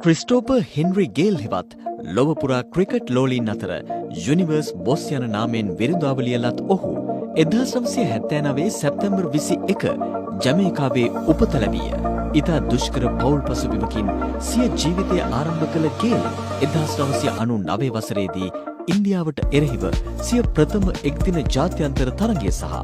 Christopher Henry ගේල් හෙවත් ලොවපුරා cricket ලෝලීන් අතර universe boss යන නාමයෙන් විරුදාවලිය ලත් ඔහු 1979 සැප්තැම්බර් 21 ජමේකාවේ උපත ලැබීය. ඉතා දුෂ්කර පවුල් පසුබිමකින් සිය ජීවිතය ආරම්භ කළ ගේල් 1999 වසරේදී ඉන්දියාවට එරෙහිව සිය ප්‍රථම එක්දින ජාත්‍යන්තර තරගය සහ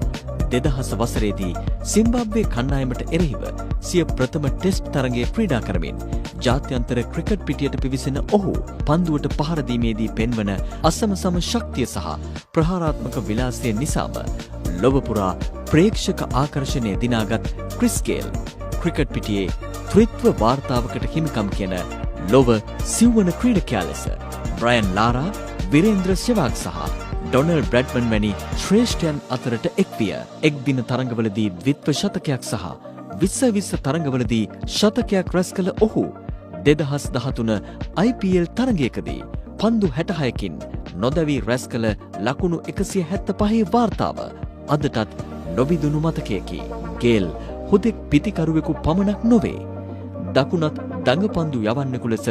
2000 වසරේදී සිම්බාබ්වේ කණ්ඩායමට එරෙහිව සිය ප්‍රථම ටෙස්ට් තරගය ක්‍රීඩා කරමින් ජාත්‍යන්තර ක්‍රිකට් පිටියට පිවිසෙන ඔහු පන්දුවට පහර දීමේදී පෙන්වන අසමසම ශක්තිය සහ ප්‍රහාරාත්මක විලාසය නිසාම ලොව පුරා ප්‍රේක්ෂක ආකර්ෂණය දිනාගත් ක්‍රිස් ගේල් ක්‍රිකට් පිටියේ ත්‍රිත්ව වාර්තාවකට හිමිකම් කියන ලොව සිව්වන ක්‍රීඩකයා ලෙස බ්‍රයන් ලාරා, විරේන්ද්‍ර සෙවාග් සහ ඩොනල්ඩ් බ්‍රැඩ්මන් වැනි ශ්‍රේෂ්ඨයන් අතරට එක්විය. එක් දින තරඟවලදී ද්විත්ව ශතකයක් සහ 20 තරඟවලදී ශතකයක් රැස් කළ ඔහු 2013 IPL තරගයකදී පන්දු 66කින් නොදැවී රැස් කළ ලකුණු 175 වාර්තාව අදටත් නොබිදුණු මතකයකි. ගේල් හුදෙක් පිතිකරුවෙකු පමණක් නොවේ. දකුණත් දඟපන්දු යවන්නෙකු ලෙස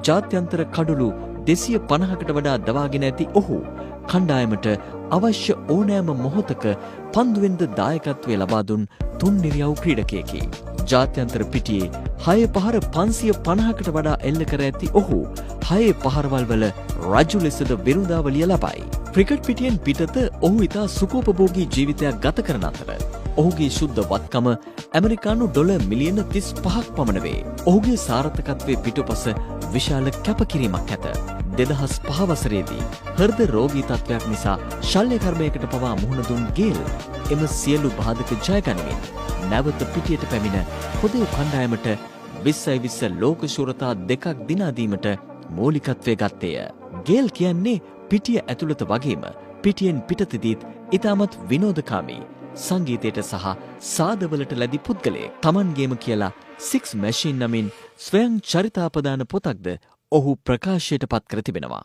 ජාත්‍යන්තර කඩුළු 250කට වඩා දවාගෙන ඇති ඔහු කණ්ඩායමට අවශ්‍ය ඕනෑම මොහොතක පන්දුවෙන්ද දායකත්වය ලබා දුන් තුන්නිරියව් ක්‍රීඩකයෙකි. ජාත්‍යන්තර පිටියේ 6 පහර 550කට වඩා එල්ල කර ඇති ඔහු 6 පහරවල් වල රජු ලෙසද විරුදාවලිය ලබයි. ක්‍රිකට් පිටියෙන් පිටත ඔහු ඉතා සුකෝපභෝගී ජීවිතයක් ගත කරන අතර ඔහුගේ ශුද්ධ වත්කම ඇමරිකානු ඩොලර් මිලියන 35ක් පමණ වේ. ඔහුගේ සාර්ථකත්වයේ පිටුපස විශාල කැපකිරීමක් ඇත. 2005 වසරේදී හෘද රෝගී තත්ත්වයක් නිසා ශල්‍ය කර්මයකට පවා මුහුණ දුන් ගේල් එම සියලු බාධක ජය ගනිමින් නැවත පිටියට පැමිණ පොදු කණ්ඩායමට 2020 ලෝක ශූරතා දෙකක් දිනා දීමට මූලිකත්වය ගත්තේය. ගේල් කියන්නේ පිටිය ඇතුළත වගේම පිටියෙන් පිටතදීත් ඉතාමත් විනෝදකාමී සංගීතයට සහ සාදවලට ලැබි පුද්ගලයෙක්. තමන්ගේම කියලා 6 මැෂින් නමින් ස්වයං චරිතාපදාන පොතක්ද ඔහු ප්‍රකාශයට පත් කර තිබෙනවා.